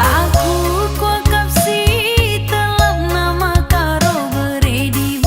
Aku kuakap si telah nama karo beri di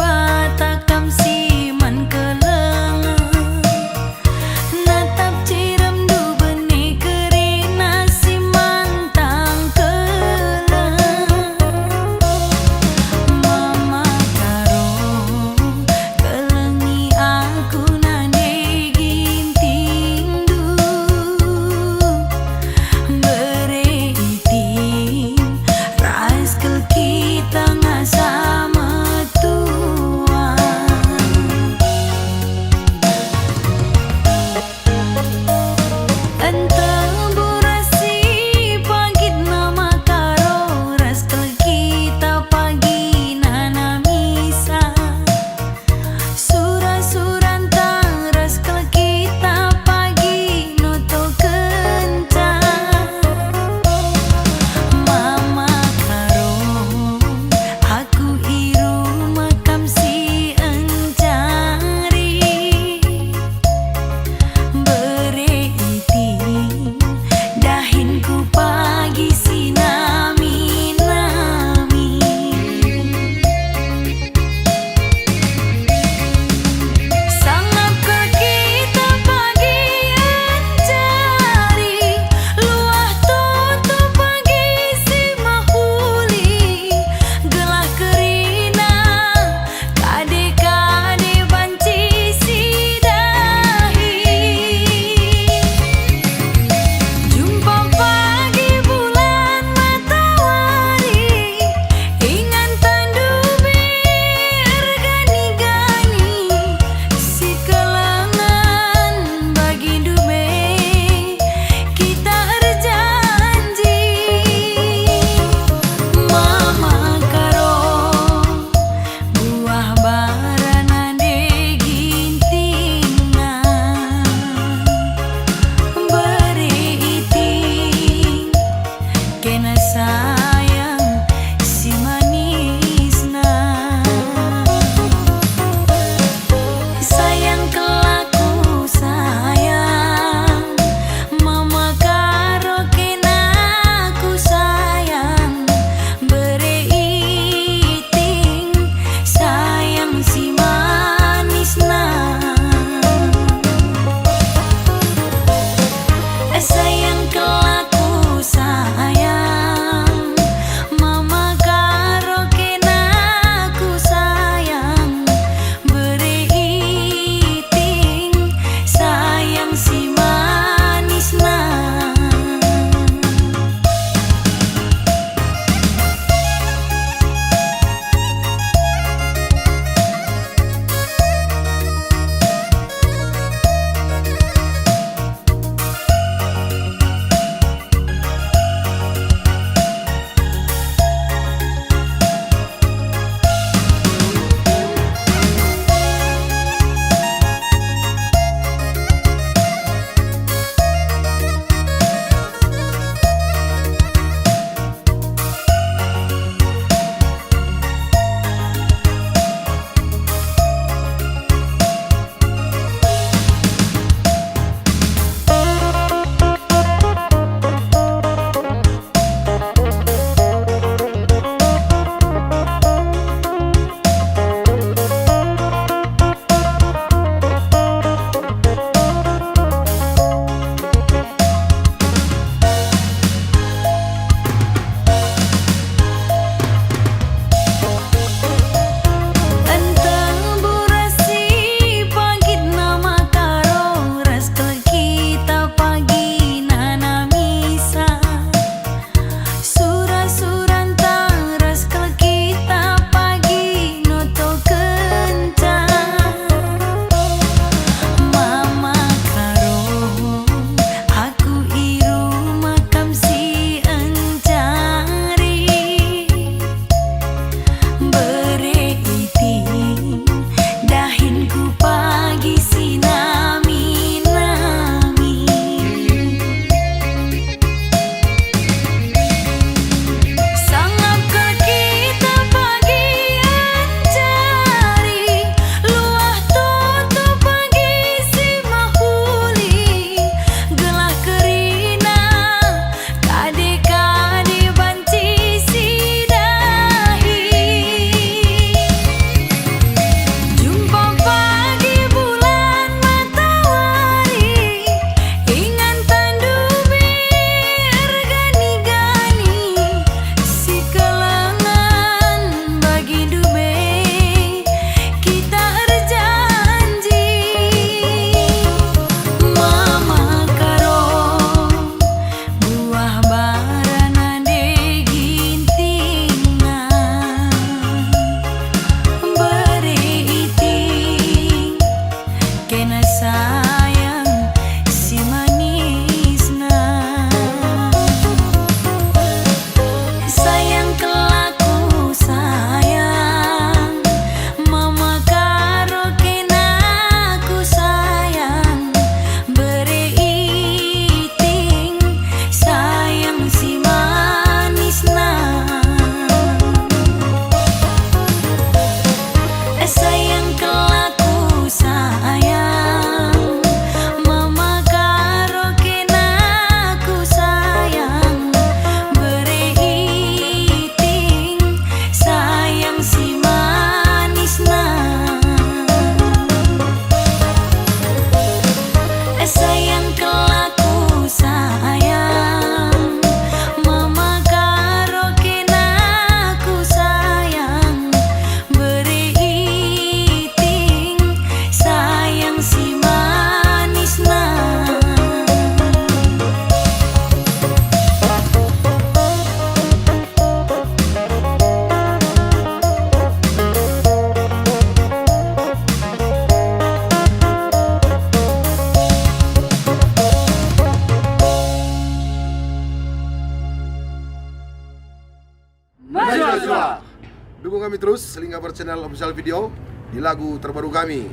terus Lingkaper Channel Official Video di lagu terbaru kami,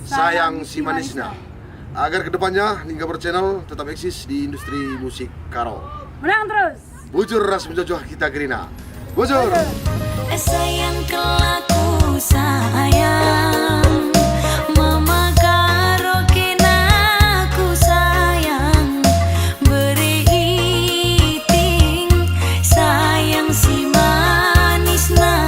Sayang Si Manisna. Agar kedepannya Lingkaper Channel tetap eksis di industri musik karo. Menang terus. Bujur ras menjojoh kita Gerina. Bujur. Sayang kelaku sayang, mama karo kinaku sayang, beri iting sayang si manisna.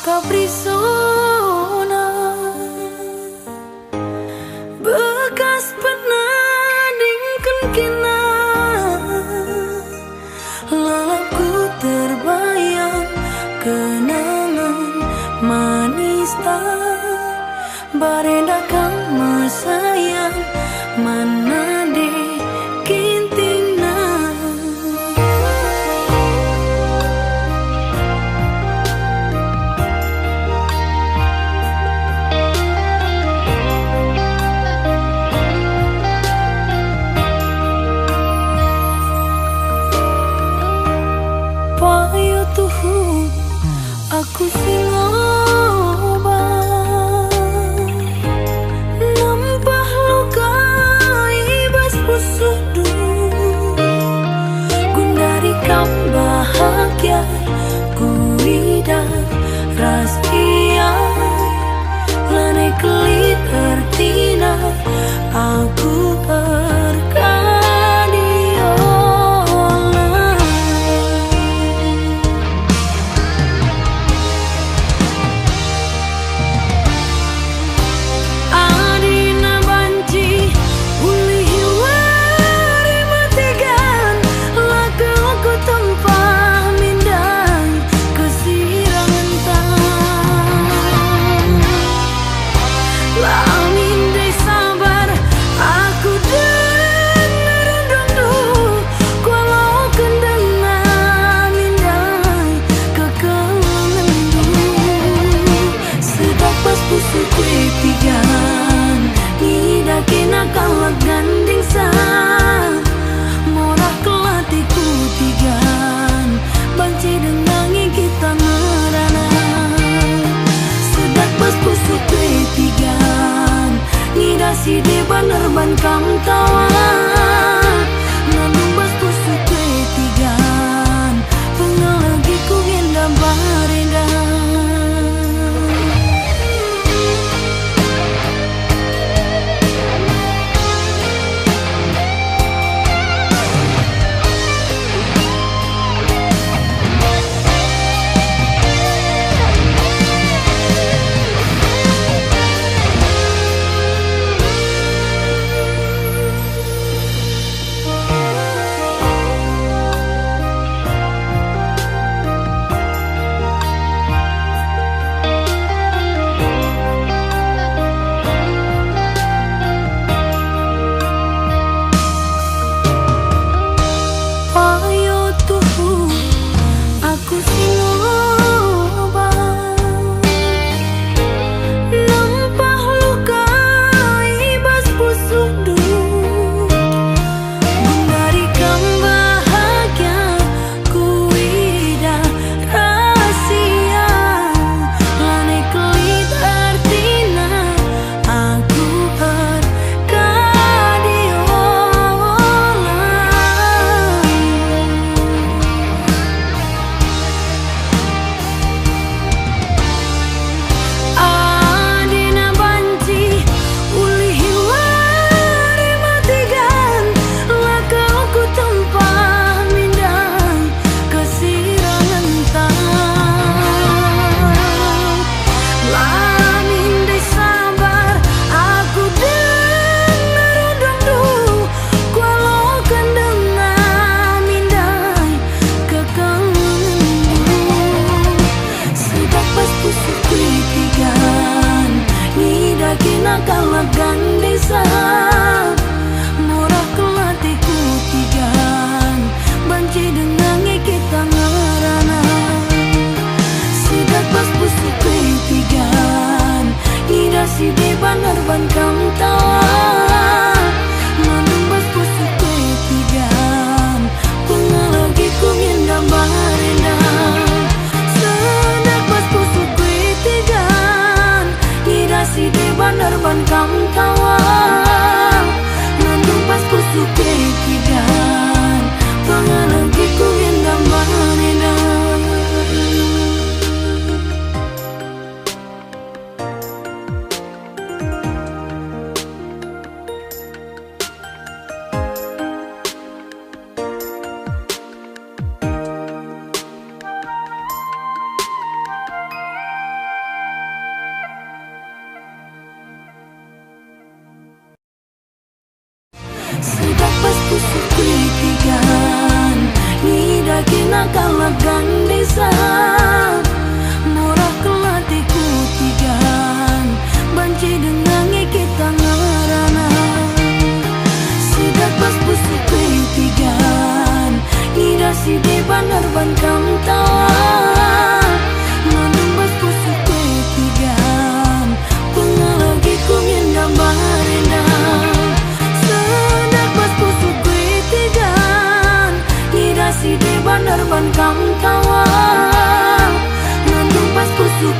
Caprisona bekas penandingkan kena lalaku terbayang kenangan manis tak barenda kamu sayang mana deh kintingna. Aku singoba nampah luka ibas pusudu gundari kam bahagia kuida ras iya lane kelit artina aku ganding sang morah kelatiku tigaan banci dengangi kita merana sedak bas pusuk tigaan ngidasi di baner ban kam tawa nandung bas pusuk tigaan pengelagi ku gendam barenda. lagan desa murah kelatiku tigaan banci dengangi kita ngerana sidak bas busuk tigaan ida si de banar ban kam tawa menumbas busuk tigaan pengalagi ku ngenda barena sidak bas busuk tigaan ida si de banar ban kam tawa menumbas busuk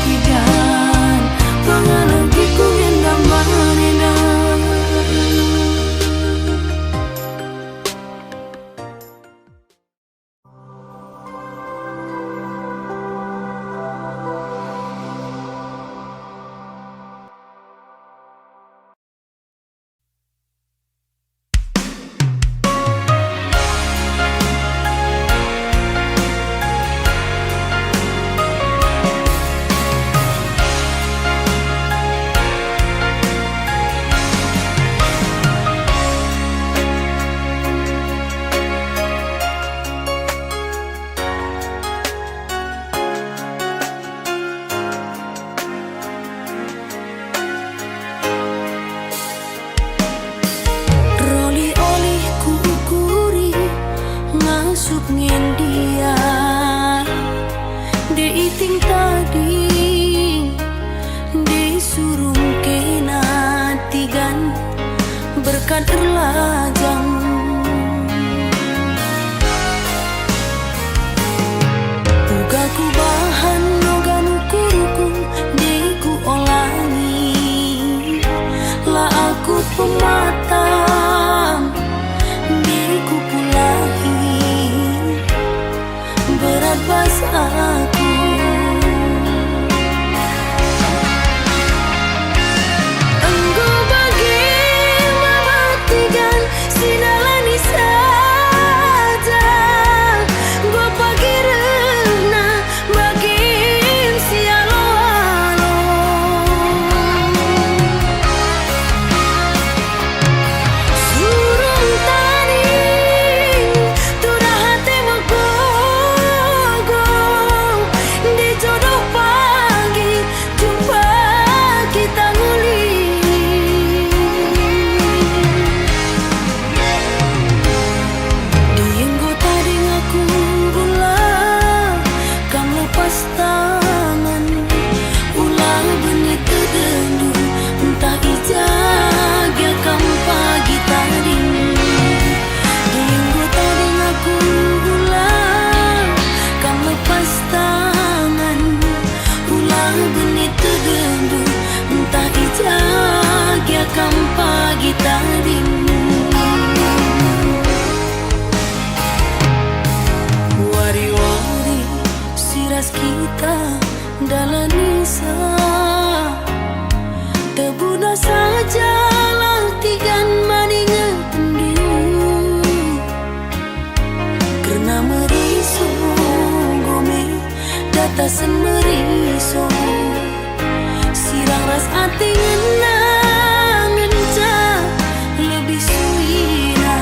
tigaan pengalagi ku ngenda barena. Berkat erlajang uga ku bahan noganu kurukung diku olangi lah aku pematang diku pulahi berat bas aku pagi tadi wari-wari siras kita dalam nisa tebuda saja lah tigan maningan tendiu karena meriso gome datasan meriso sirang ras ati ngena lebih suina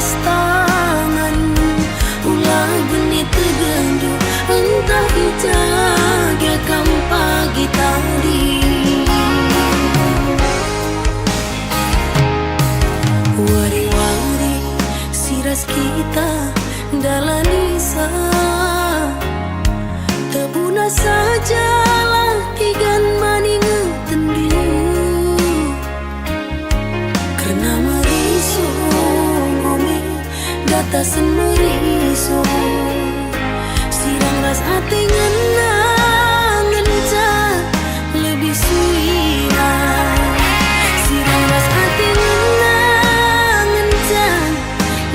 lepas tangan, ulah benih tergendu, entah jaga kam pagi tadi. Wari-wari siras kita dalam nisa, tebuna sajalah tigan maning tendu, karena merisu bumi data semerisu, sirang ras hati ngenang ngencan lebih suina, sirang ras hati ngenang ngencan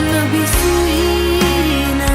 lebih suina.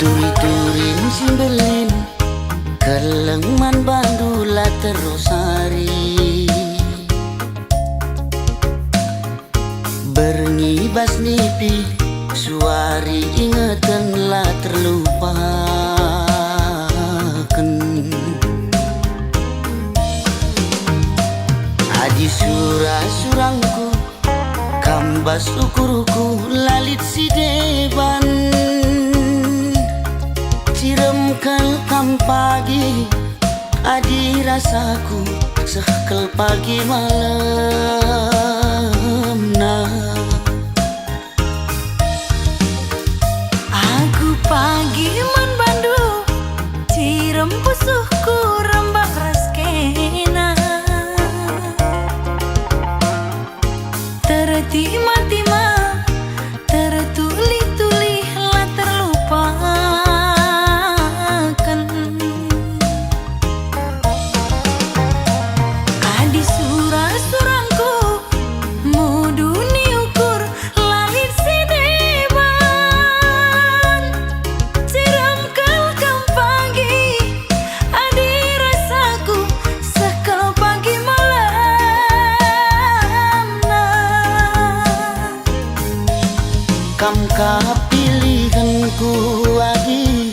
Turi-turin simbelin kelengman bandula terus hari berngibas nipi suari ingetanlah terlupakan. Adi surah-surangku kambas ukuruku lalit si deban, ciremkel kam pagi adi rasaku sehkel pagi malam nah. Aku pagi man bandu, cirem pusuhku rembak raskena, tertima-tima tertuli-tuli lah terlupakan. Adi surah-surangku muduni ukur lalit si deban, siram kelkam pagi adi rasaku sekal pagi malam nah. Kam kapilihanku adi,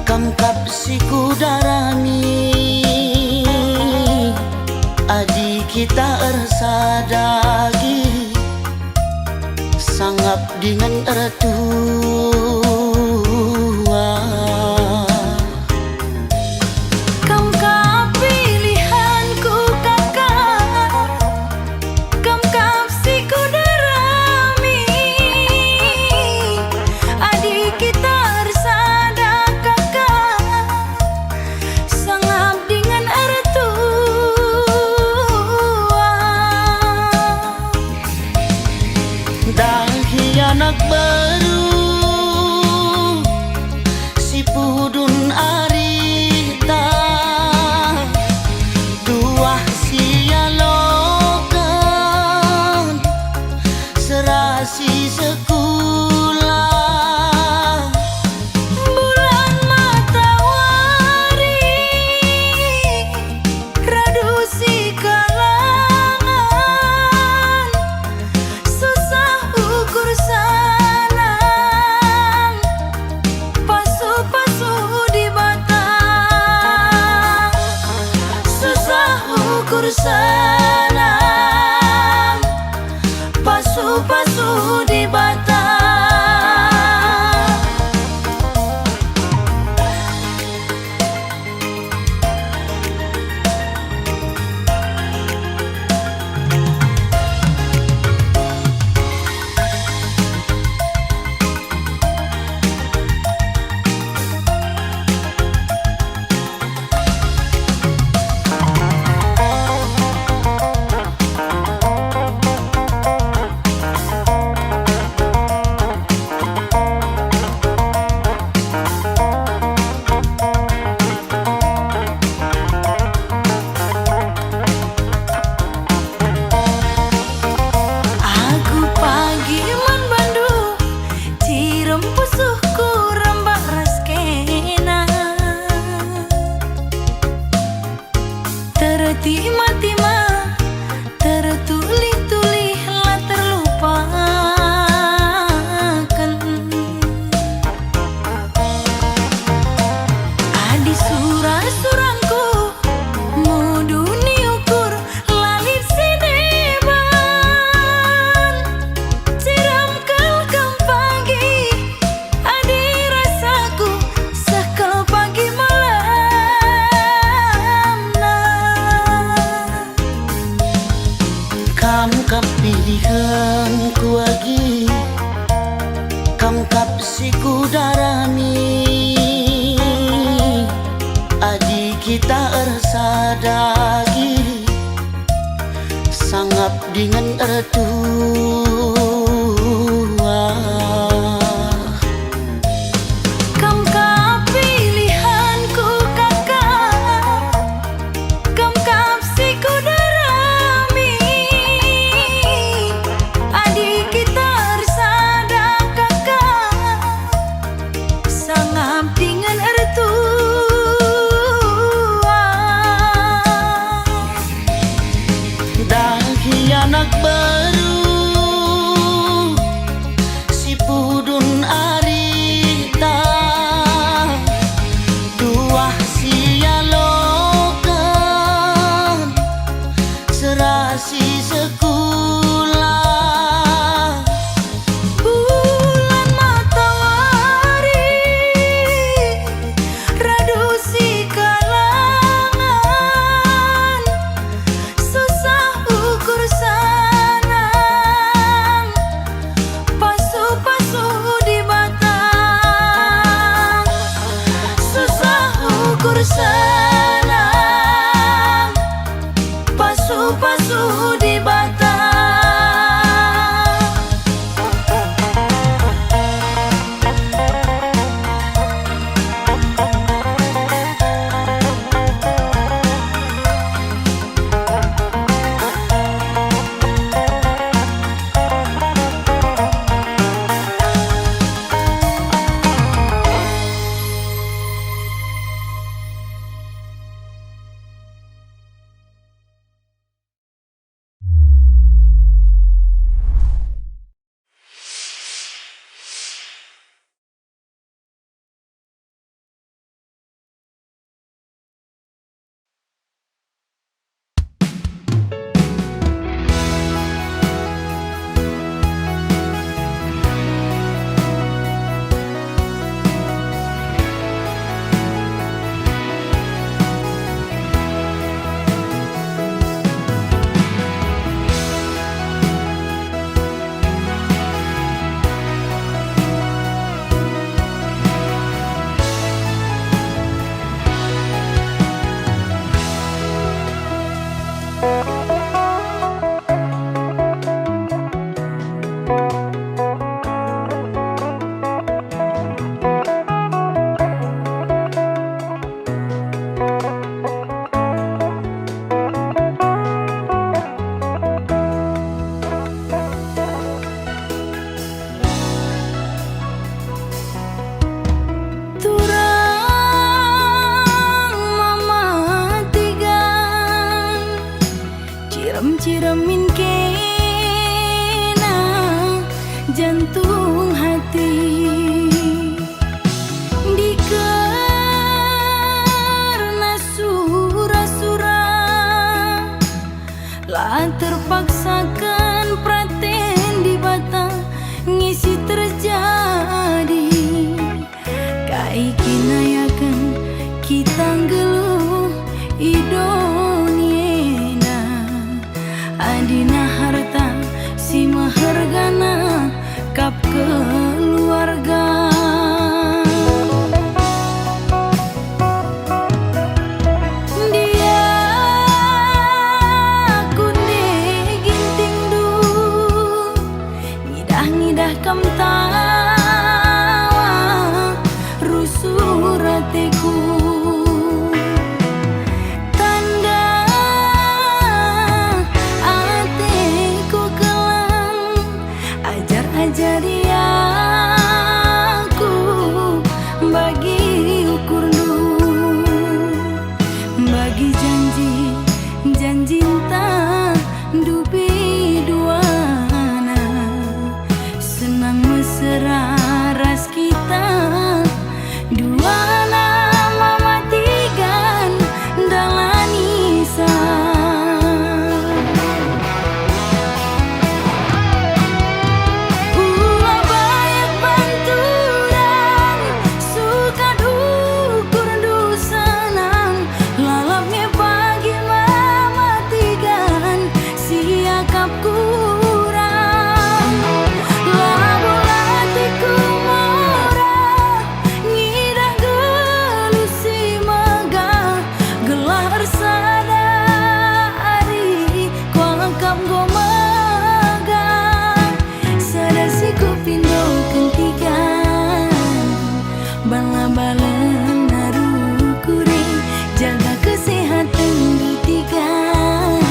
kam kapsiku darami, adi kita ersadagi sangap dengan ertua. Kam kapilihanku kakak, kam kapsiku darami, adik kita bersada kakak, sangap dengan ertua. Dahi anak baru bersenam, pasu-pasu di Batam. Aku pagi man Bandung, cirem pusuhku rembak raskena. Tertima-tima, tertulih-tulih lah terlupakan. Adi surah-surangku muduni ukur lalit sideban. Siram kelkam pagi adi rasaku sekal pagi malam nah. Kam kap pilihanku lagi, kam kap siku darami. Adi kita ersadagi, sangap dengan ertua. Kam kap pilihanku kakak, kam kap siku darami. Adik kita bersada kakak, sangap dengan ertua. Dahi anak baru ikinayakan kita geluh idoniena adina harta si mahargana kap keluarga. Ngidah kam tawa rusuh ratiku tanda atiku kelang ajari aku bagi ukur bagi janji tak dubi duana senang mesra ras kita dua nama matikan dalam ulah banyak banturan suka dukur dusanang lalapnya pagi mematikan siakap kurang labu latiku murah ngidah gelusi megah gelar sadari kuangkap gomagang sadasi ku pindo kentikan bala-bala narukuri jaga kesehatan dutikan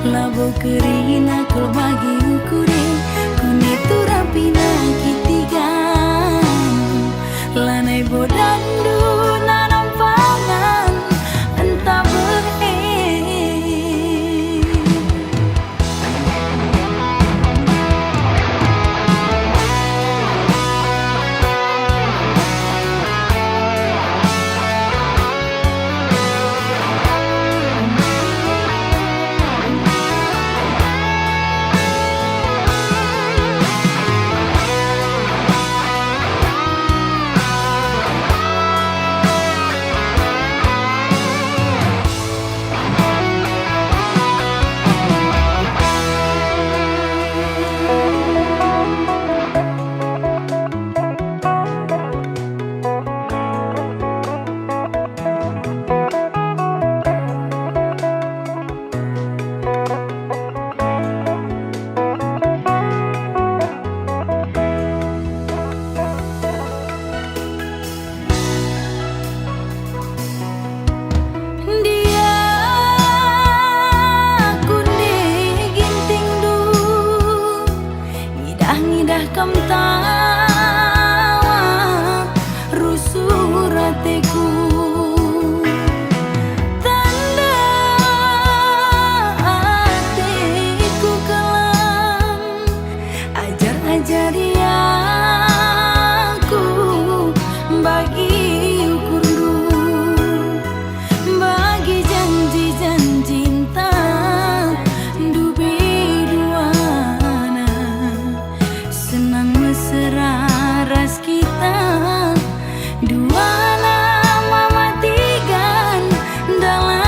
labo kerina kul bagi ukuri kuni turapina kitikan lanai bodandu nanam pangan entah ngidah kam tawa rusuh ratiku tanda atiku kelang ajari aku bagi ukur bagi janji tak dubi duana senang mesra ras kita dua nama matikan dalam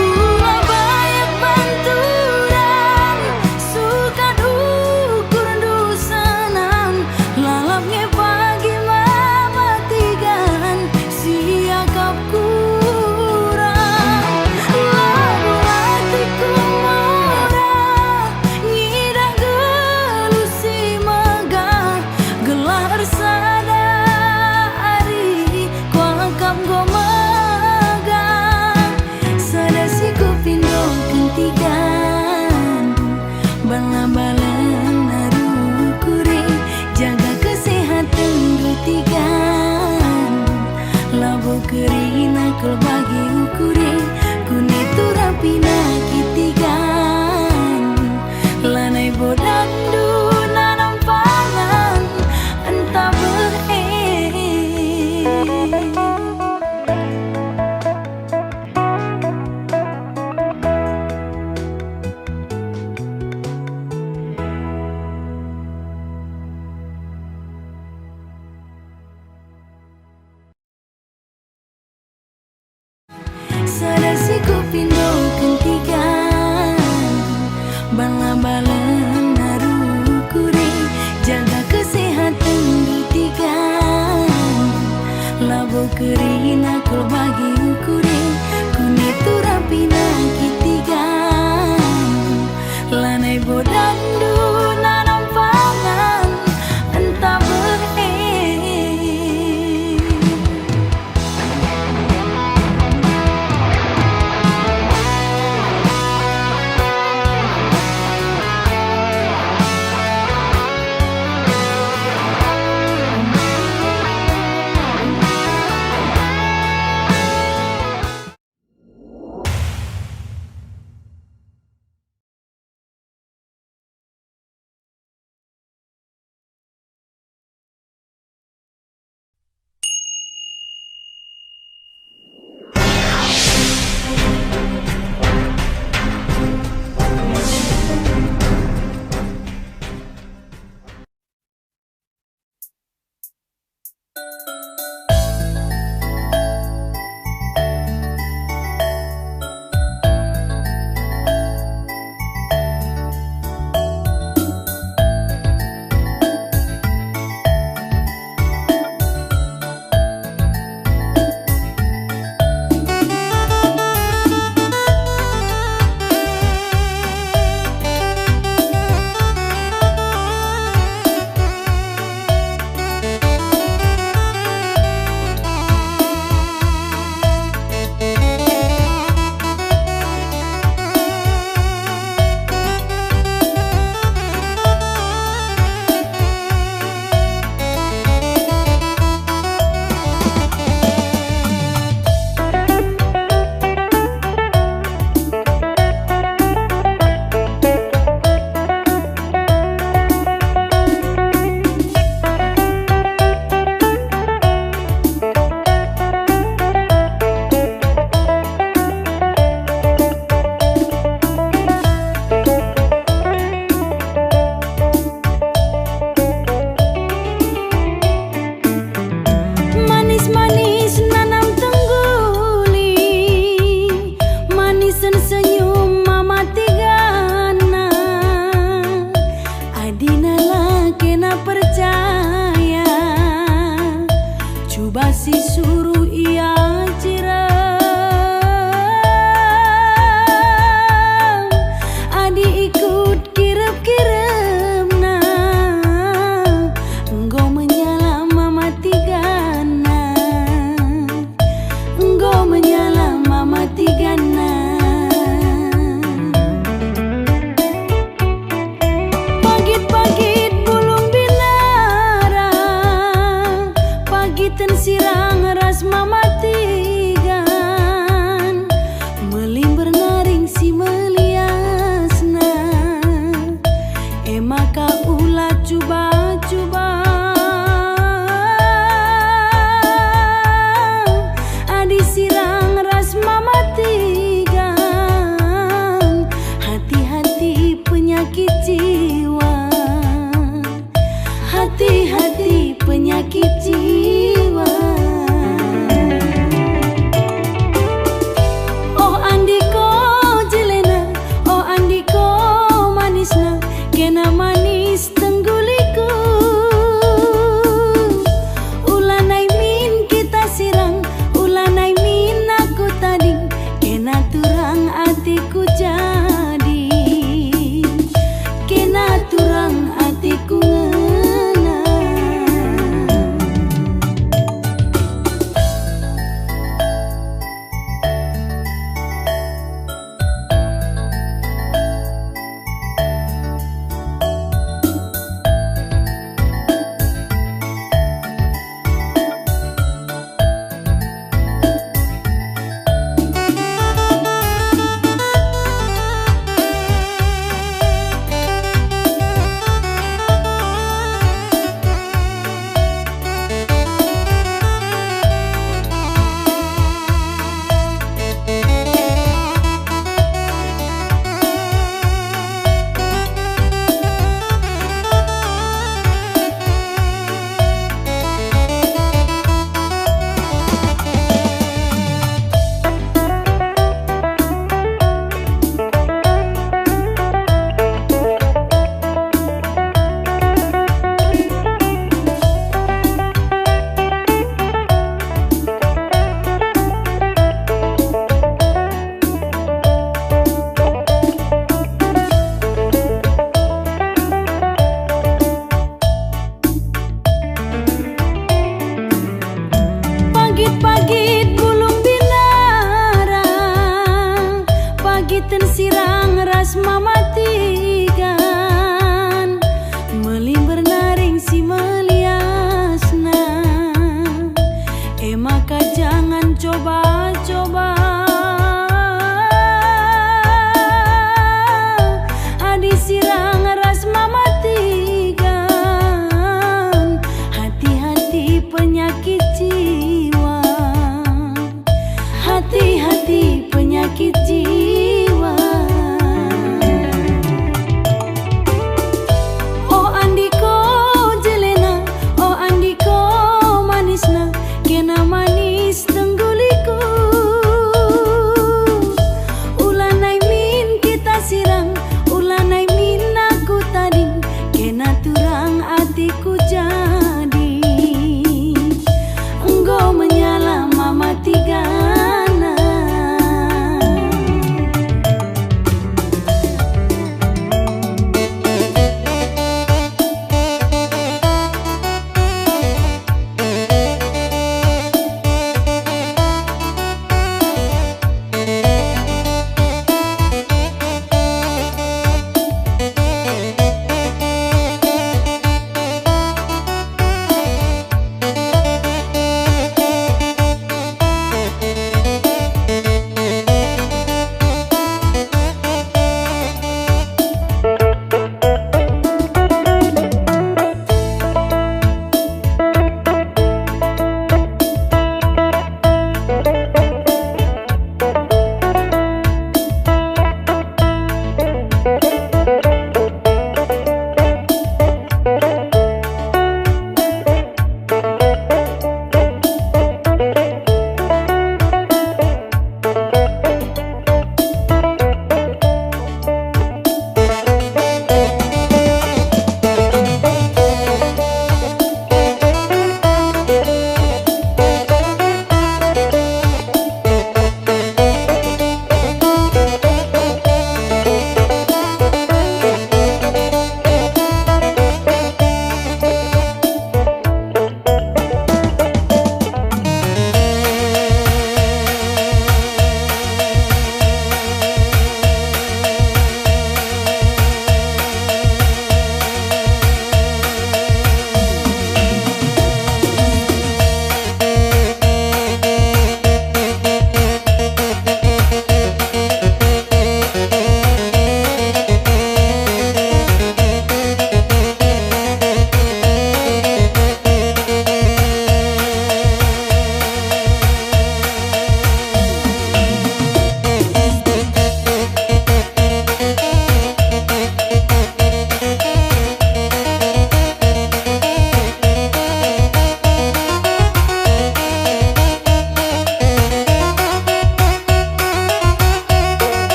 ulah banyak banturan suka dukur dusanang lalapnya pagi mematikan siakap kurang labu hatiku murah ngidah gelusi megah gelar sadari kuangkap gomagang sadasi ku pindo kentikan bala-bala narukuri jaga kesehatan dutikan labo kerina kul bagi ukuri kuni turapina kitikan lanai bodandu nanam pangan entah kerina kul bagi ukure kuni turapina kitigan lanai bodandu nanam pangan entah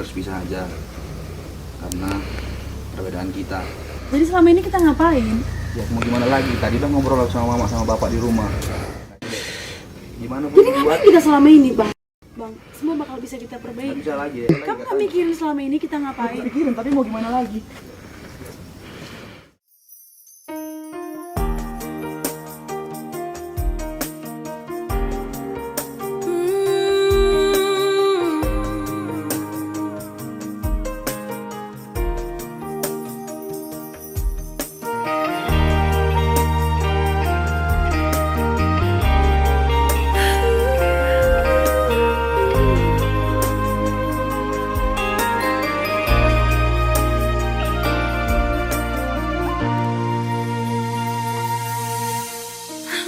harus pisah aja karena perbedaan kita. Jadi selama ini kita ngapain? Ya mau gimana lagi? Tadi udah ngobrol sama mama sama bapak di rumah. Gimana pun Jadi ngapain kita selama ini, Bang? Bang, semua bakal bisa kita nggak perbaiki. bisa lagi. Kamu nggak mikirin selama ini kita ngapain? Pikirin, tapi mau gimana lagi?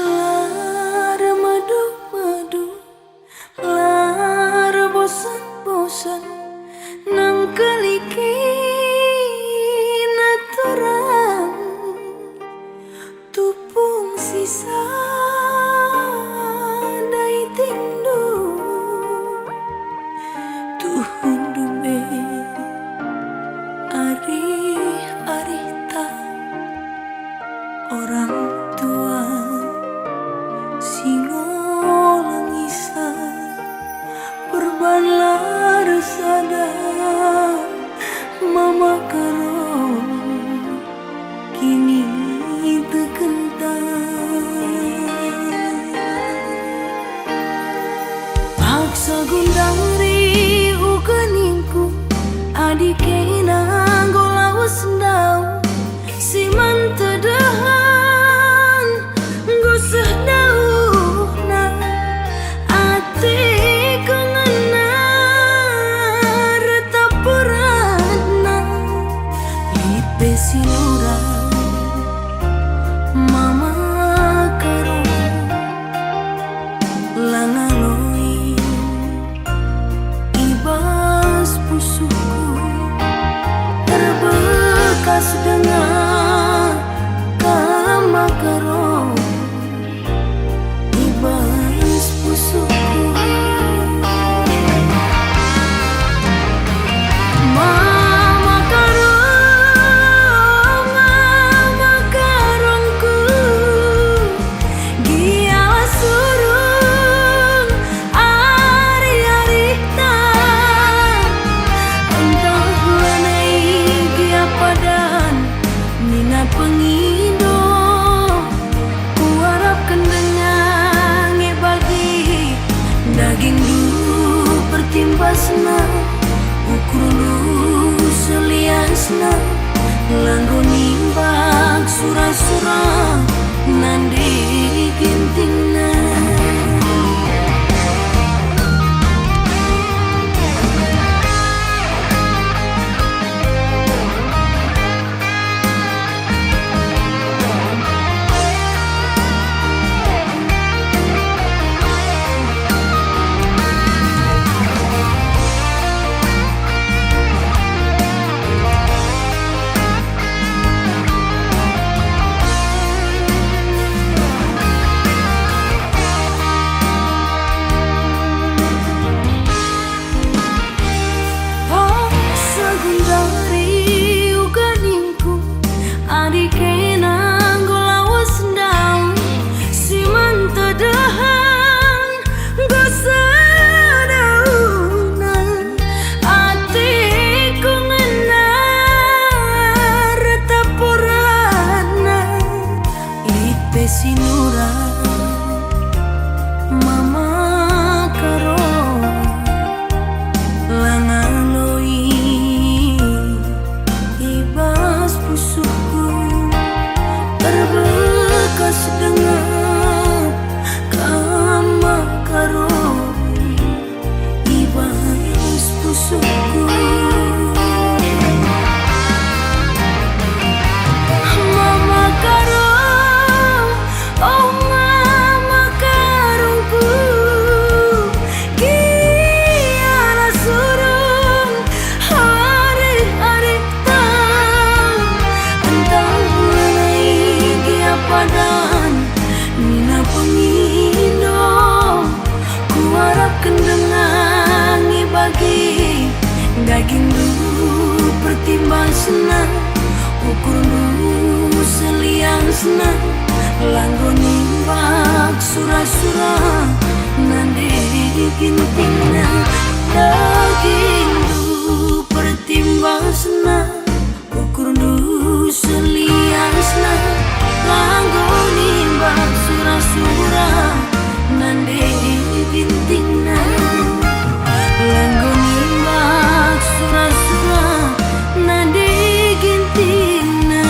Lar madu-madu, lar bosan-bosan, nang keliki naturang, tupung sisa dai tindu, tuhun dume, ari-ari tak orang tua. Singolang isa perbanlar sada mama karo kini tekentang paksa gundari ukeningku adike nanggolau sendau si mantedahan gusah sinurang mama karo langaloi ibas pusuku terbekas dengan kama karo ibas pusuku pengindo kuarap kendengang bagi daging du pertimbasna ukur lu seliasna langgo nimbak surah-surah nandi gintingna sinurang mama karo langaloi ibas pusuku terbekas dengan kama karo ibas pusuku mama karo. Oh mama karungku kiara surung hari-hari tang entah mulai dia padan nina pengindo kuarap kendengangi bagi Daging dulu pertimbang senang, ukur dulu seliang senang, langgoni bak surah-surah nande gintina. Daging dulu pertimbang senang, ukur dulu seliang senang, langgoni bak surah-surah nande gintina. Langgoni bak surah-surah nande gintina.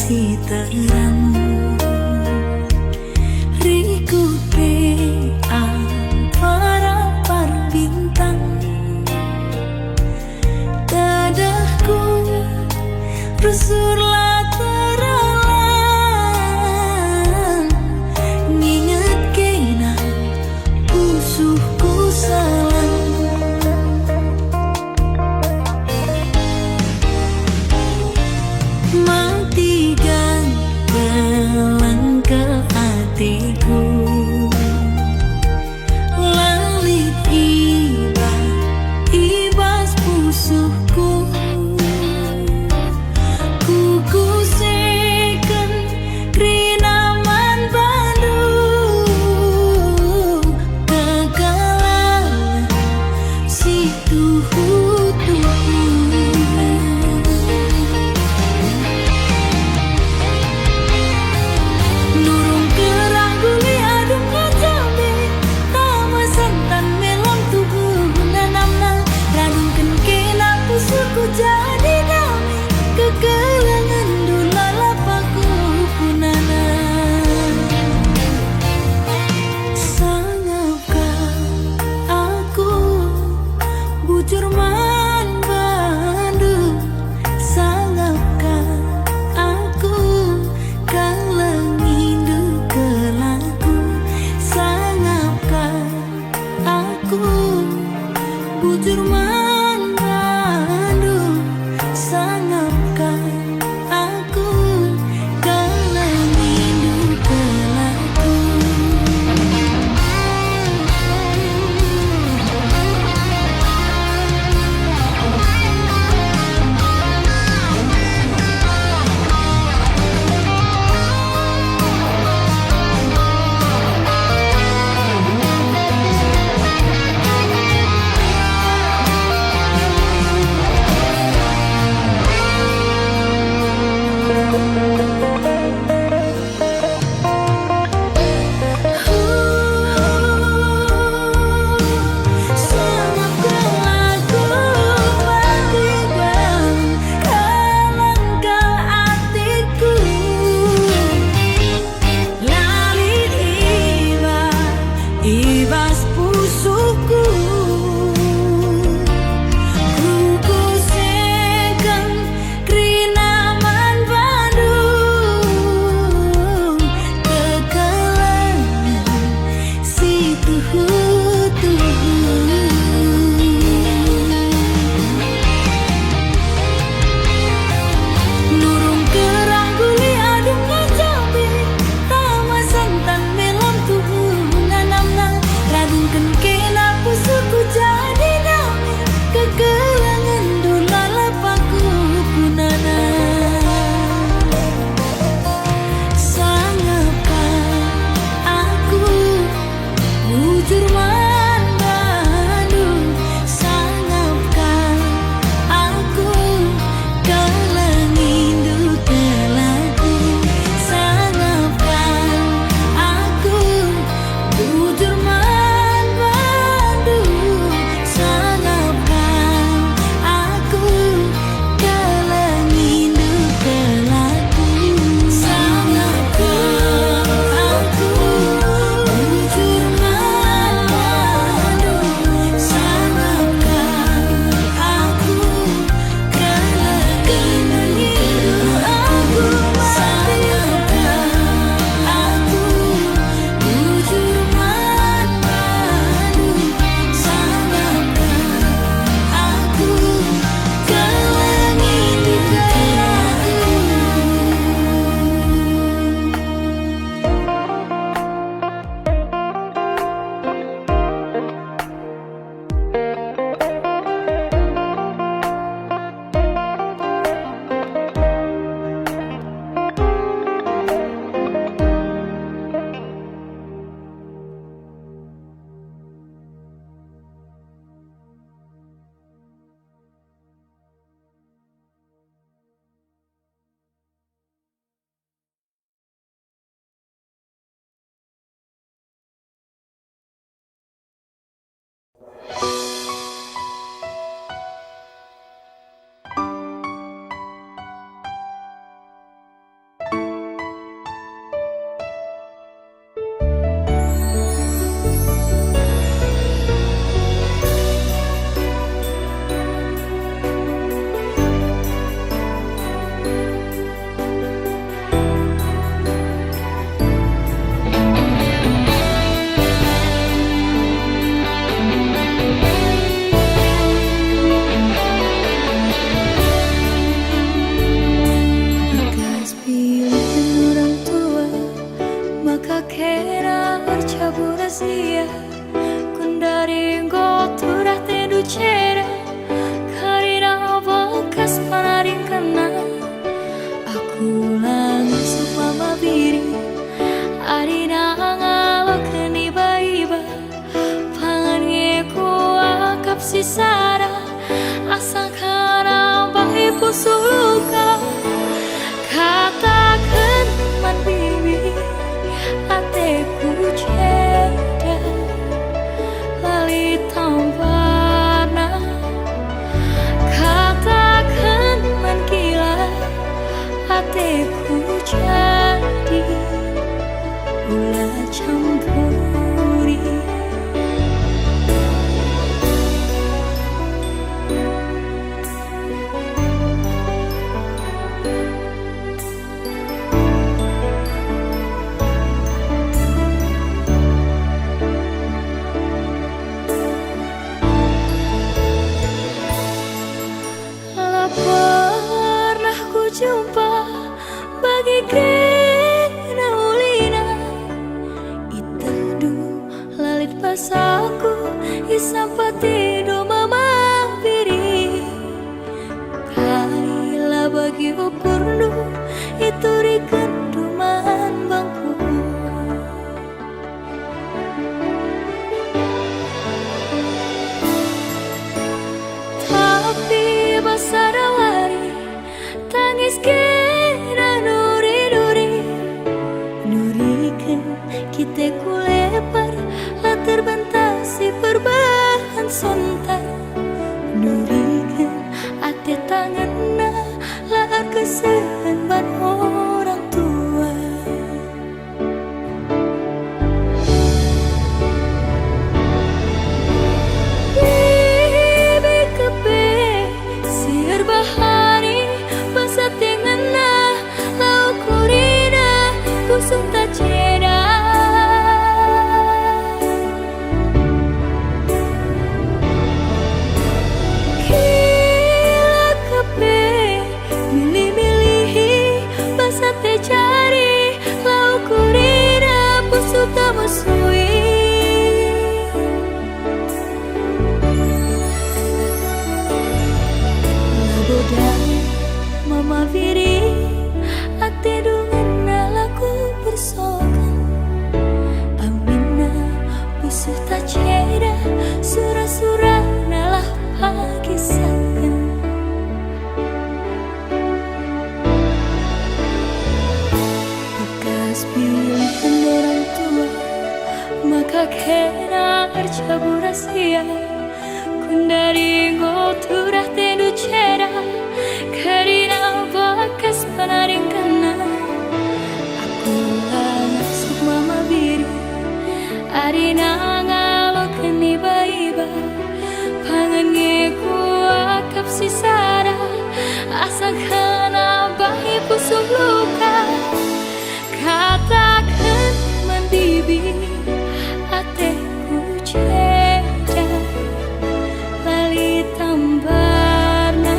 masih terang. Rikupe para bintang, dadahku rusurlah terang, nginget kena pusuhku salang. Matikan belang ke hatiku, lalit ibas pusuhku. Kuku seken krinaman Bandung, kekalan si tuhu-tuhu. Nurung kerang guli adung ngacabe, tama santan melam tubuh nanamna, radungkeun kena pusuhku jadi damai, kekelangan dulala paku punana. Sangapkah aku bujur man Bandung, sangapkah aku kaleng induk kelaku, sangapkah aku bujur man Bandung, sangapkah aku kaleng induk kelaku. Ibas pusuku, kuku seken krinaman Bandung, Kulang sumama biri Arina ngalokan iba-iba Pangan ngeku akap sisara Asa kana bahi pusuh luka Katakan man bibi Ateku ceda Lali tamparna Katakan man gila Ateku jadi Ulah campuri Lah pernah ku jumpa bagi kena ulina Itedu lalit pasaku Isampati do mama piri Kaila bagi upurnu Itu rikenduman bangku Tapi basarawari Tangis kira nuri-nuri Nurikan kita kulepar Lah terbentasi perbahan sontar Nurikan ate tanganna Lah kesehan ban orang tua Bibi kepe Siar bahari Masa tengena Lau kurina Kusung tak ceda Kila kepe Milih-milihi Masa te cari Lau kurina Pusuk tak musui Labodan Mama Viri Ate dungan nalaku bersokan Amina Busuh tak ceda Surah-surah nalah pakisakan Bekas pilihan orang tua Maka kena arcabu rahasia Kundari ngoturah tendu ceda Karina bakas panaring kana Aku langsung mama biri Arina ngalokan iba-iba Pangan ngeku akap sisara Asa kana bahi pusuh luka Katakan man bibi Ateku ceda Lali tambarna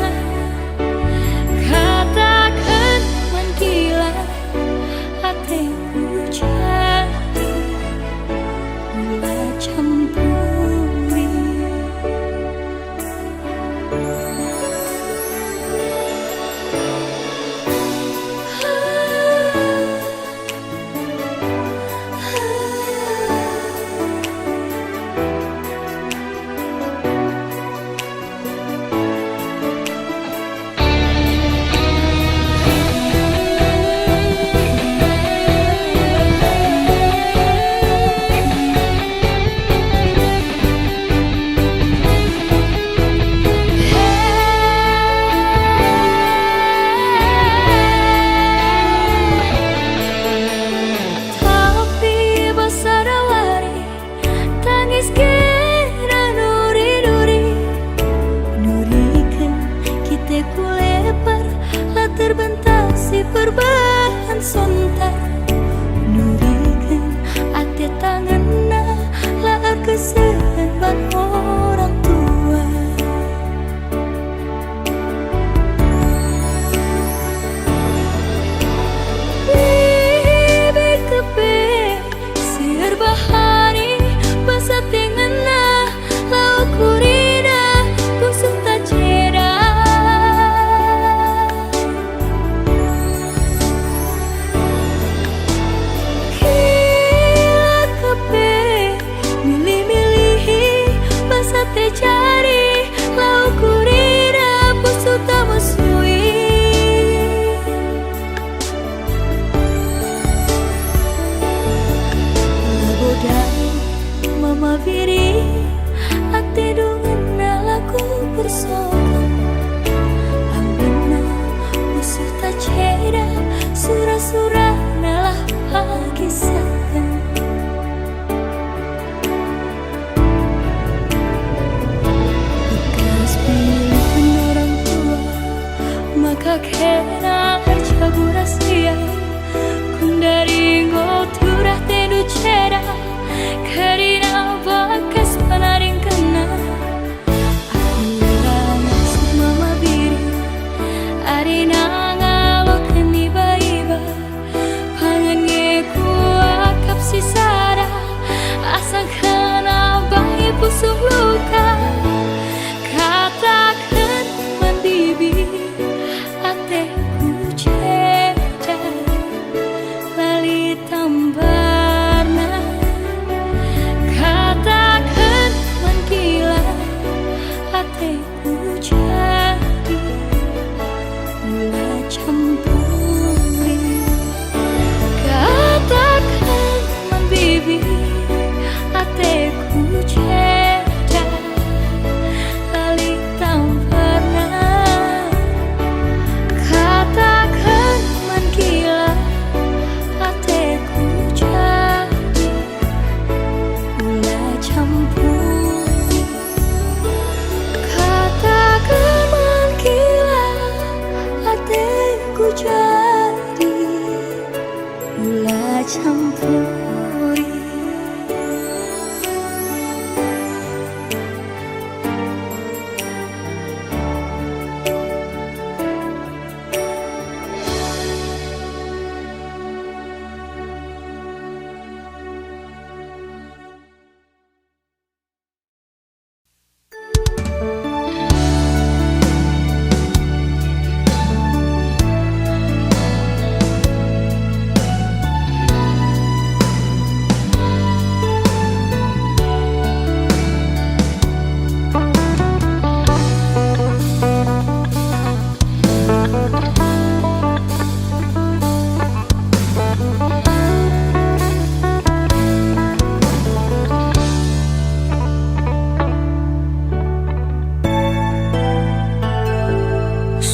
campuri.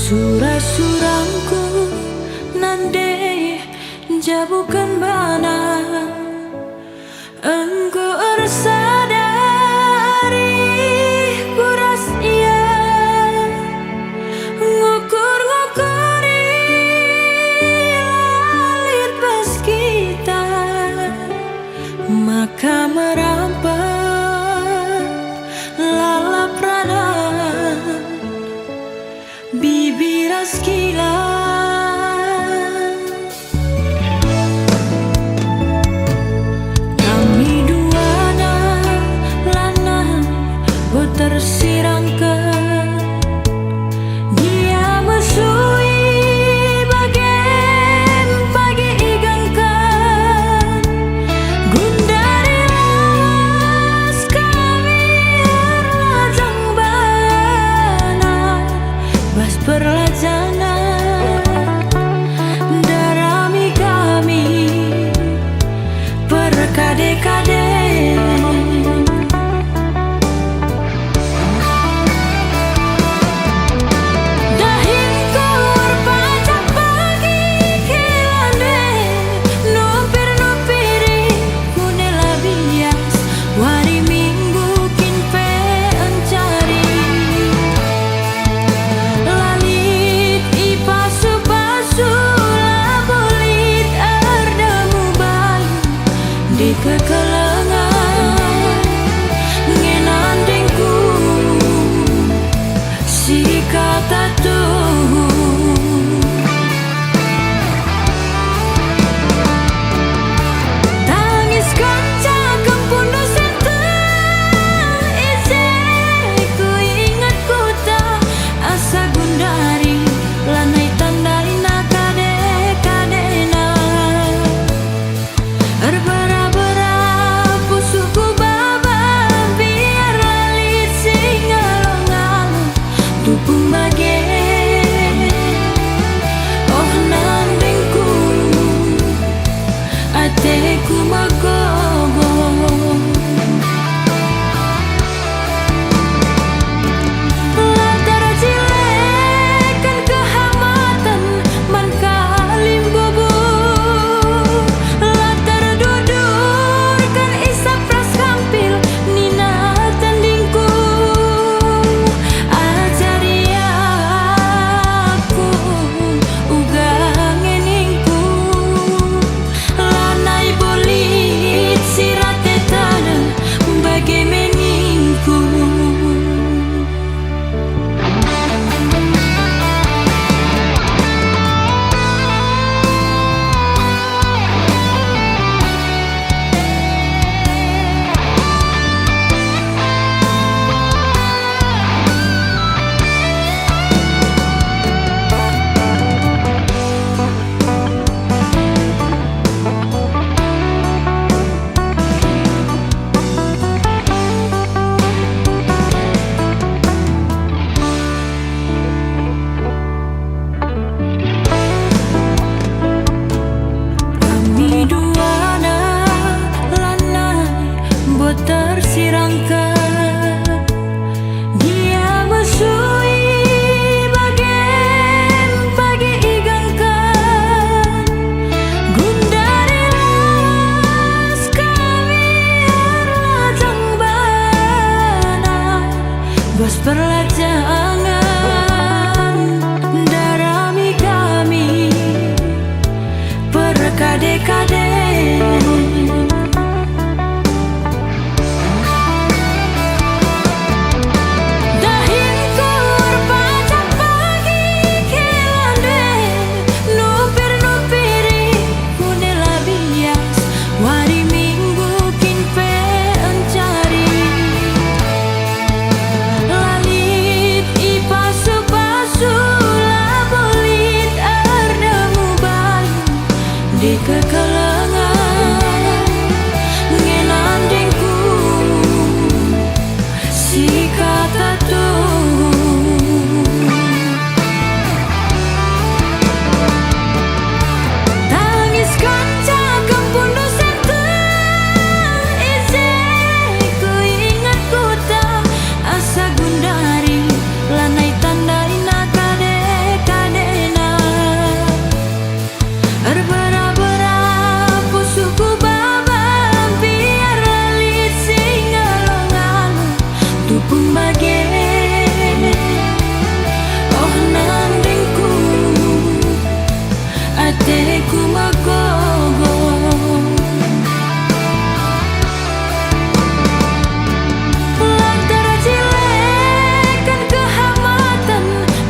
Surah-surangku nande jabukan mana engkau sadari kuras ia ngukur-ngukuri lalit bas kita maka merampat lalap radang bibir askila. Kami dua lanang tersirangkan dia mesui bagian pagi igangkan gundari las kami erlajang bana bas perlajanan darami kami perkade-kade. Kekelengan ngenandingku si kata tuh tangis kanca kempundo sentang isi ku ingat ku tak asa gundari lanai tandalina kade-kadena ku magogo latar cilekan kehamatan man kalim bobo latar dudurkan isap ras kampil nina tandingku ajari aku uga ngeningku lanai bolit sirate tanah bagai meningku. Tersirangkan dia mesui bagian pagi igangkan gundari las kami erlajang bana bas perlajangan darami kami perkade-kade. di kekalangan ngenandingku si kata tuh tangis kaca kampung dosa isi ku ingat kota asa gundari lanai tandai nakade kadena arbara-bara pusuku babam biar lalit singalong-along tupung bage oh nandingku ateku magogo lantaran cilekan kehamatan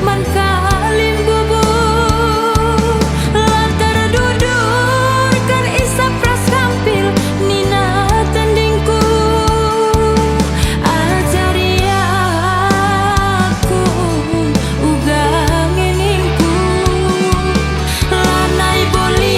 man kalim bubuk lantaran dudurkan isap pras kampil nina tandingku ajari aku ugang ngeningku lanai boli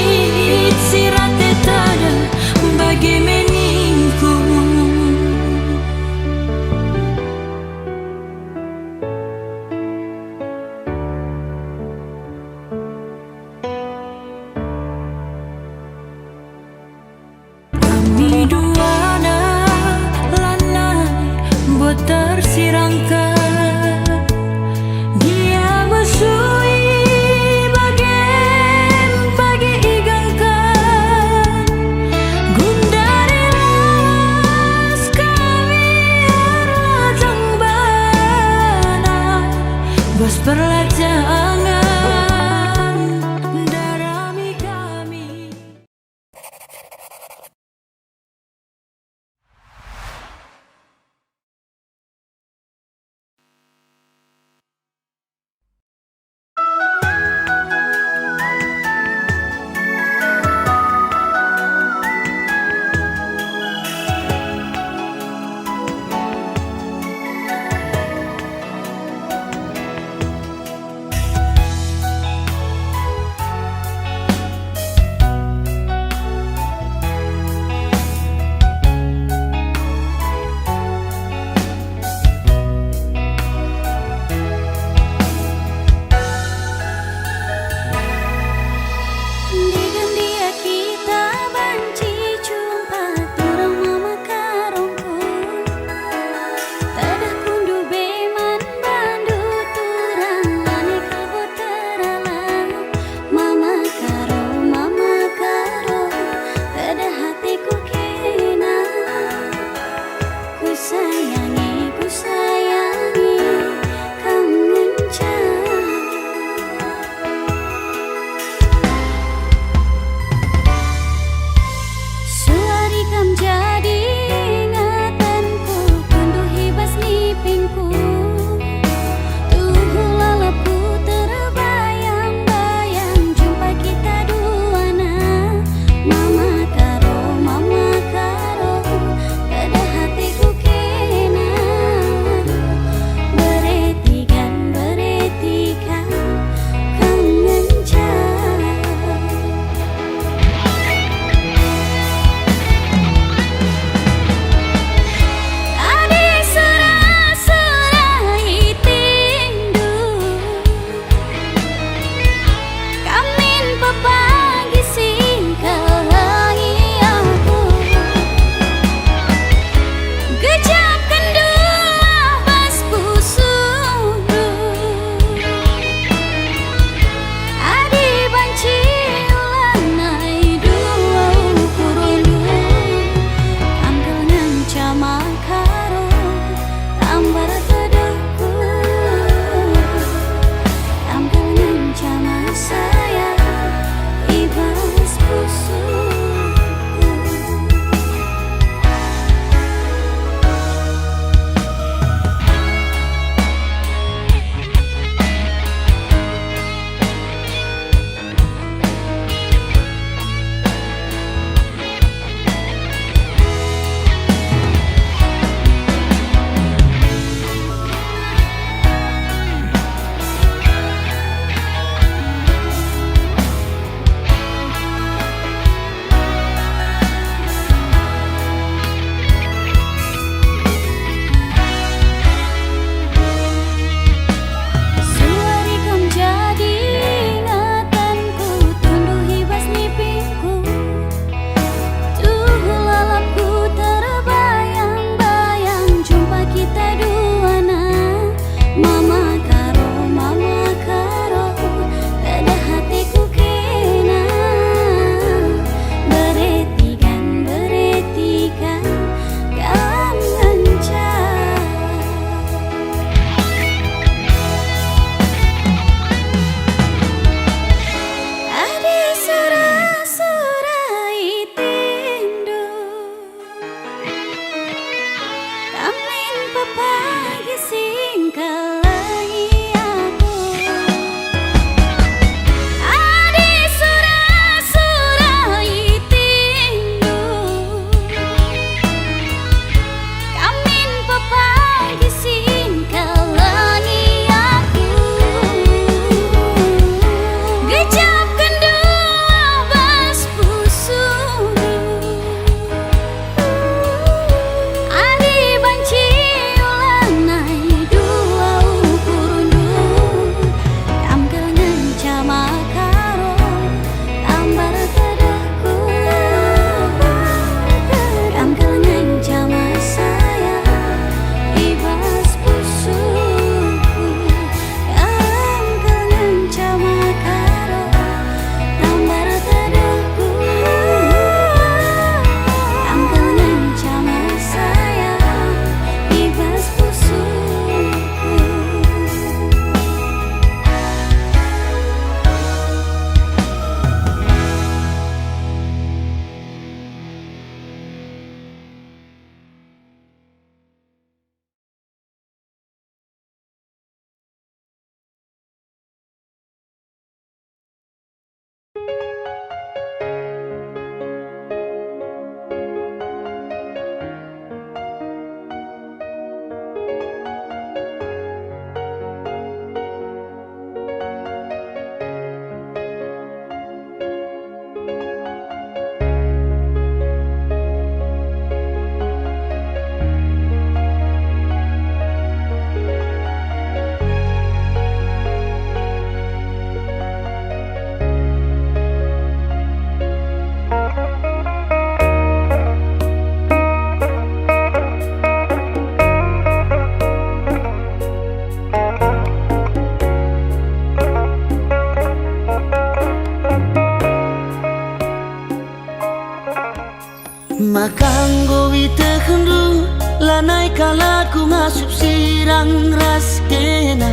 Makang gowi tekendu lanai kalaku ngasup sirang ras kena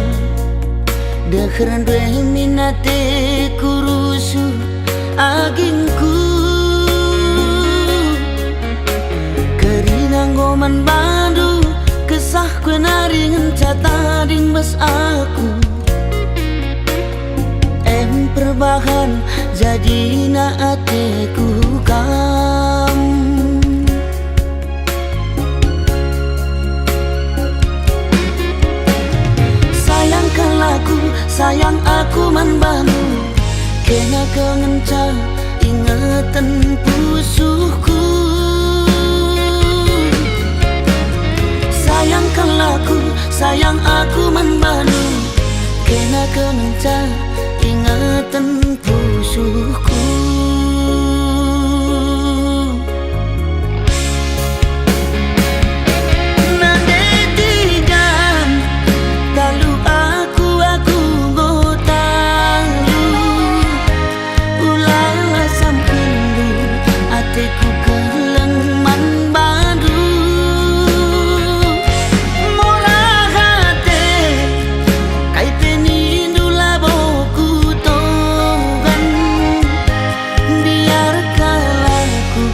Dekheran dwe minate kurusu agingku Kerinang goman bandu kesah kue naringan cata ding bas aku Perbahan jadi na ateku kam Sayangkan laku, sayang aku man bantu Kena kengenca ingatan pusuhku Sayangkan laku, sayang aku man bantu Kena kengenca ingatan pusuhku Nandetigan talu aku gotalu Ulai lasam kendu ateku keleng man bandu Mola hate kai penindu laboku togan Biarkan aku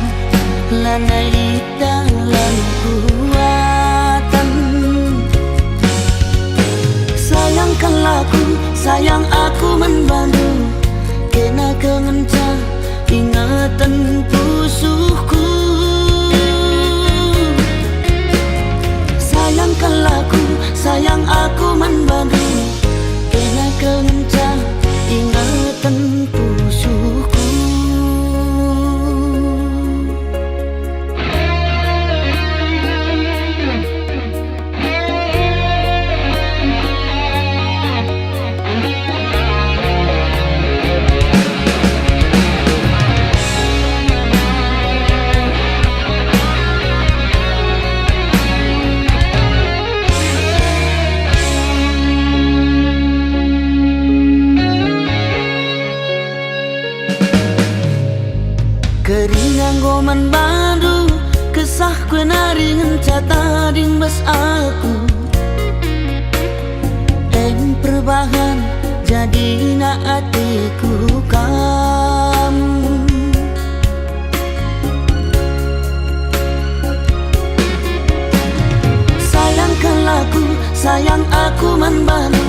lanai dalam kuatan Sayangkan laku, sayang aku membantu Kena kengenca ingatan pusuhku Sayangkan laku, sayang aku membantu Kena kengenca ingatan pusuhku Keringang goman bandu kesah kue naringan cata ding bas aku Perbahan jadi na atiku kam Sayangkan laku, sayang aku man bantu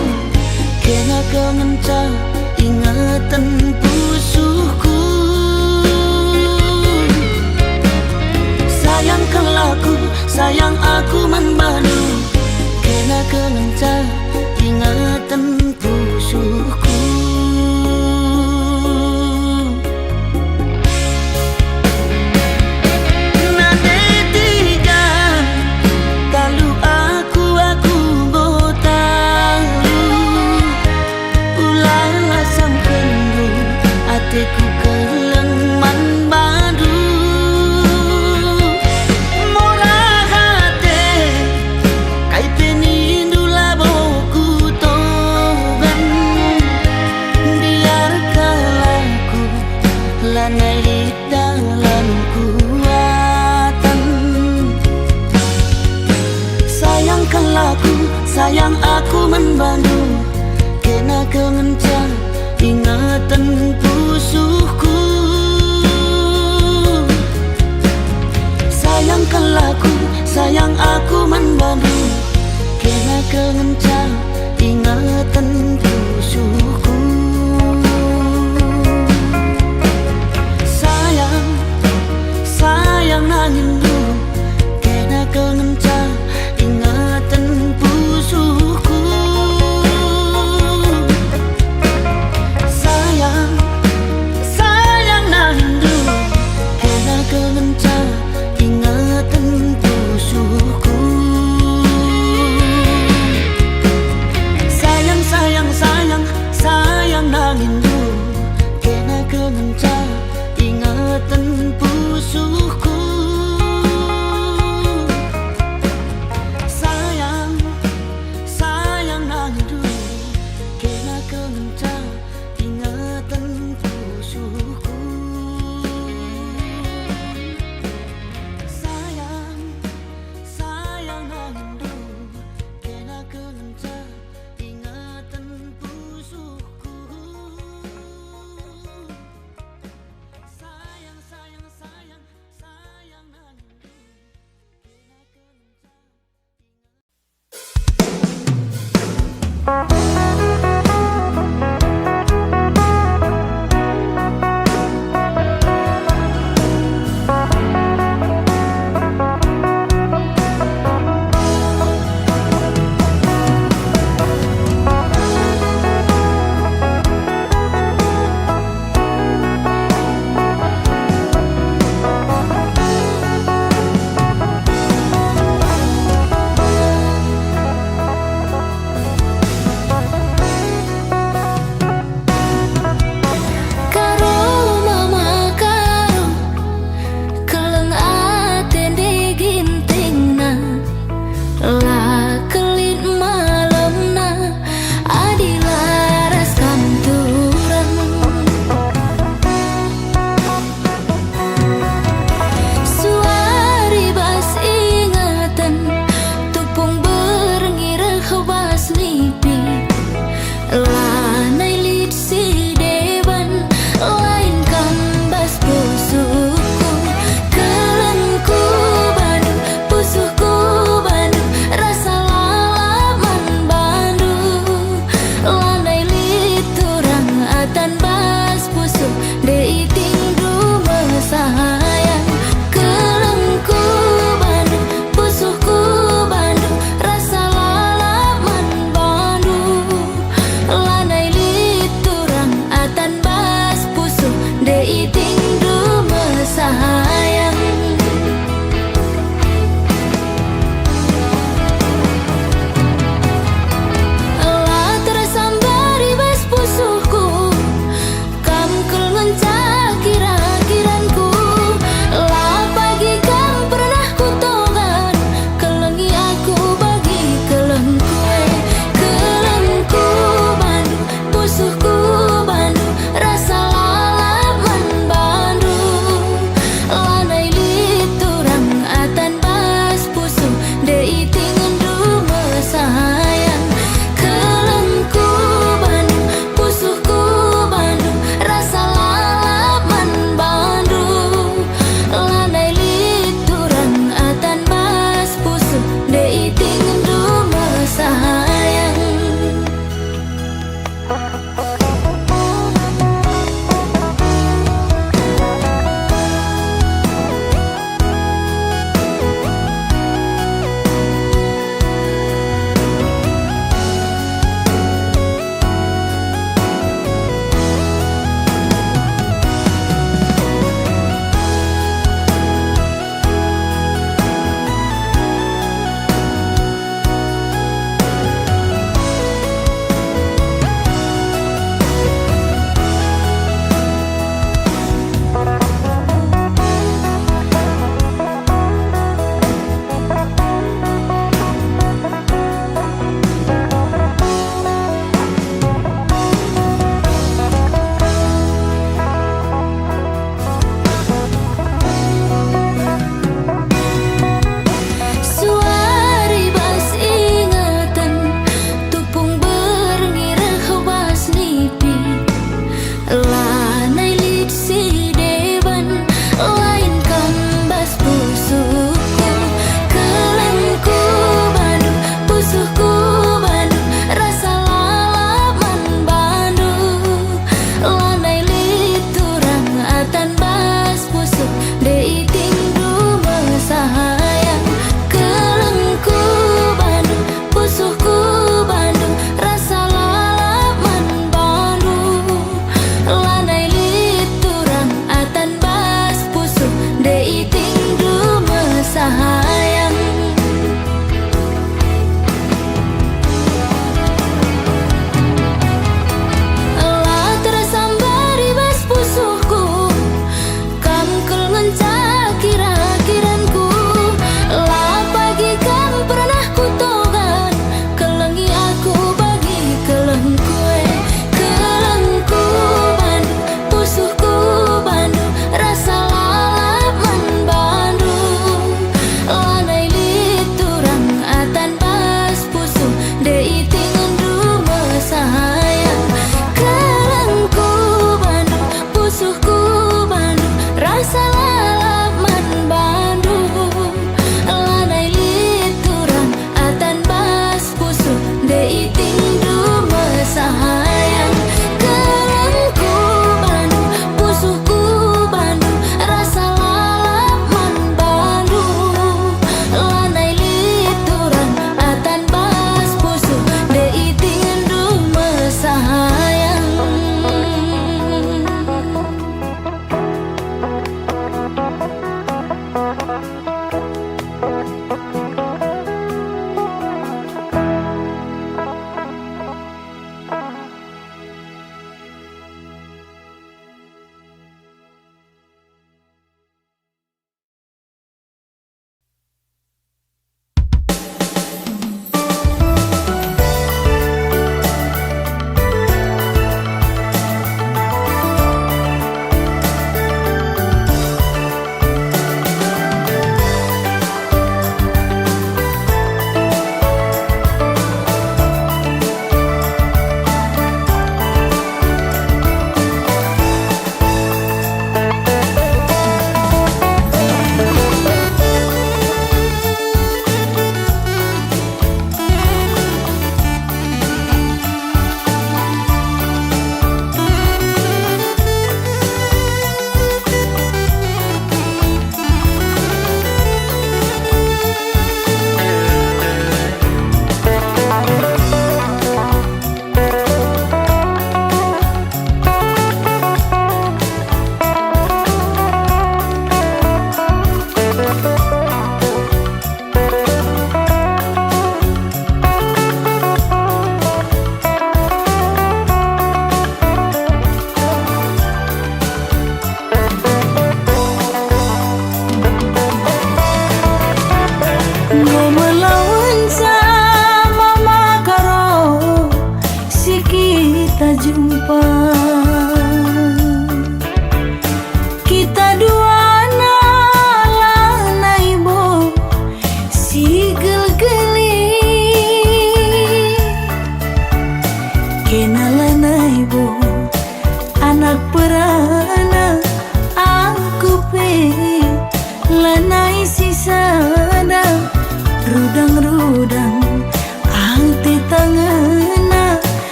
Kena kengenca ingatan pusuhku Sayangkan laku, sayang aku man bantu Kena kengenca ingatan pusuhku Nandetigan talu aku gotalu Ulai lasam kendu ateku keleng man bandu Mola hate kai penindu laboku togan Biarkan aku lanai dalam kuatan Sayangkan laku, sayang aku membantu Kena kengenca ingatan pusuhku Sayangkan laku, sayang aku membantu Kena kengenca ingatan pusuhku Sayang, sayang nangindu Kena kengenca ingatan pusuhku Sayang, sayang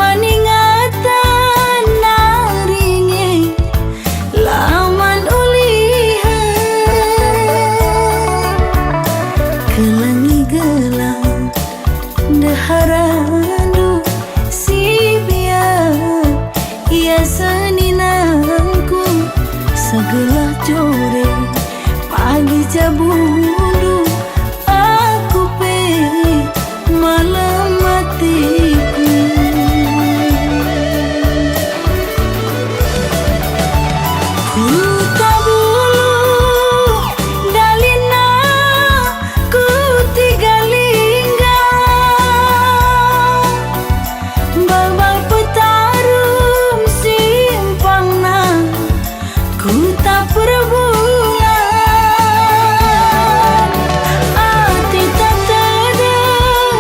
maningatan naringe laman ulihan kelangi gelang deharandu si biar ia seninangku segelah jore pagi jabundu aku pe malam matiku ku tabulu dalina ku tiga linggang babal petarum simpangna ku tak perbulan hati tak tedeng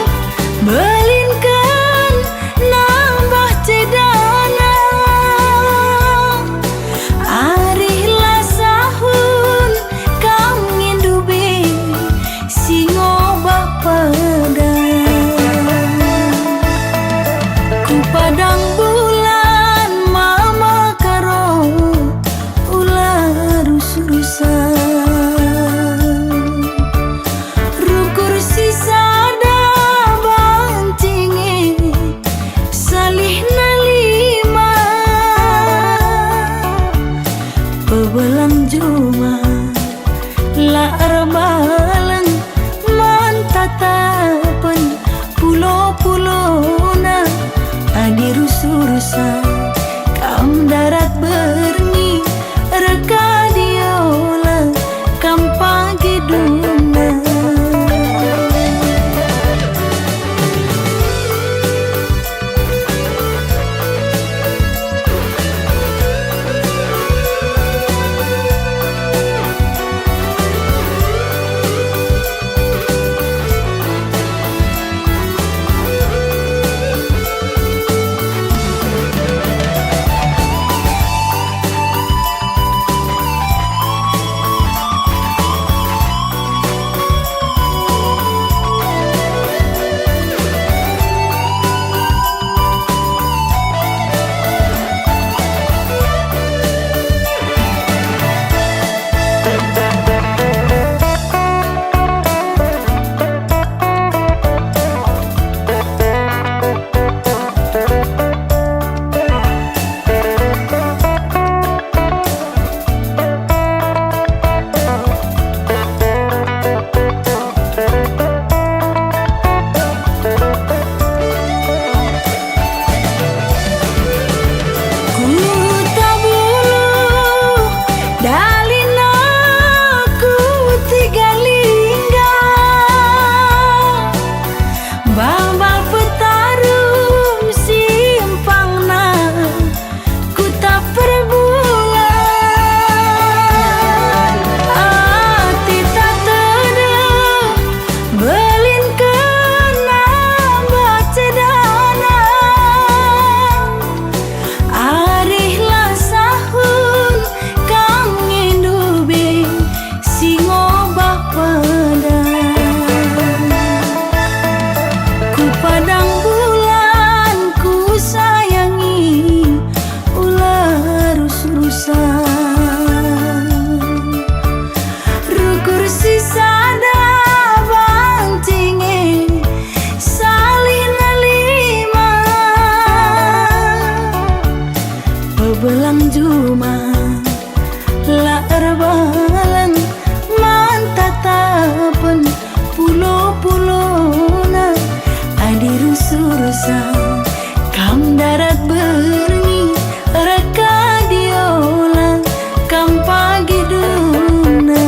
belinkan nambah cedana arihlah sahun kam ngindubi singo bapadang ku padang bulan mama karo ular rusurusan rukur sisada bancinge salih nalima pebelang juma la arbalang mantatapan pulo-pulona adi rusurusan kam darat berni reka diola kam pagi duna ku tabulu dalina ku tiga linggang babal petarum simpangna ku tak perbulan hati tak tedeng belinkan nambah cedana arihlah sahun kam ngindubi singo bapadang ku padang bulan ku sayangi ular rusurusan rukur sisada bancinge salih nalima pebelang juma la erbalang mantatapan pulo-pulona adi rusurusan kam darat berni reka diola kam pagi duna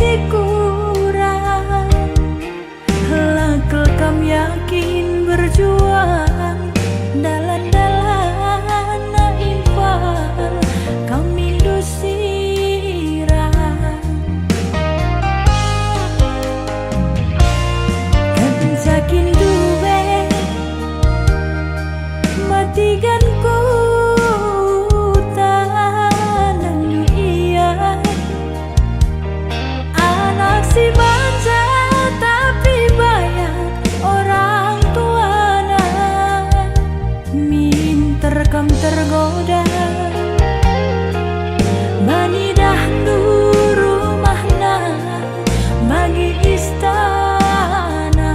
masih kurang. Lakal kam yakin berjuang dalan-dalan na infal kami dusirang. Kan sakin duwe matigan ku tanang duia. Anak si bangsa tapi banyak orang tuana. Min terkam tergoda bani dahulu rumahna bagi istana.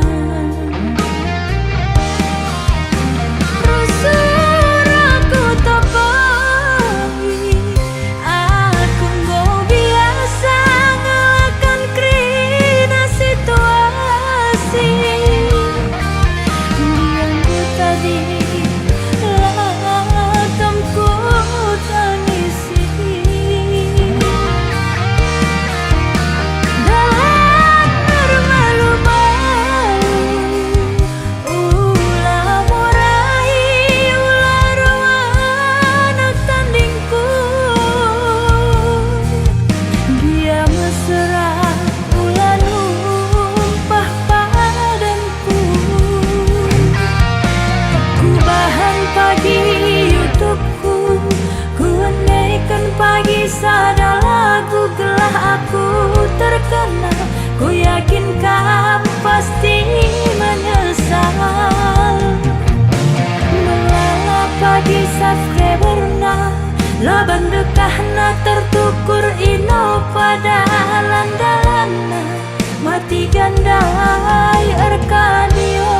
Rasul aku tapai, aku nggak biasa ngelakan krina situasi. Diangku tadi latamku tangisi. Dalam bermalu-malu ulah morai ulah rawanak tandingku. Dia mesra ulah numpah padaku. Ku bahan pagi YouTubeku, ku andaikan pagi sada lagu gelah aku terkenal. Ku yakin kamu pasti menyesal. Melala pagi subscriberna laban dekahna tertukur ino pada landalanna mati gandai erkadiola.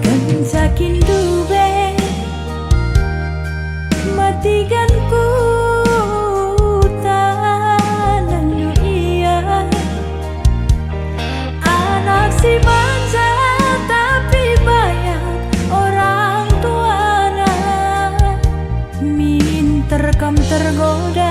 Kan sakin duwe matigan ku tanang duia. Anak si bangsa tapi banyak orang tuana. Min terkam tergoda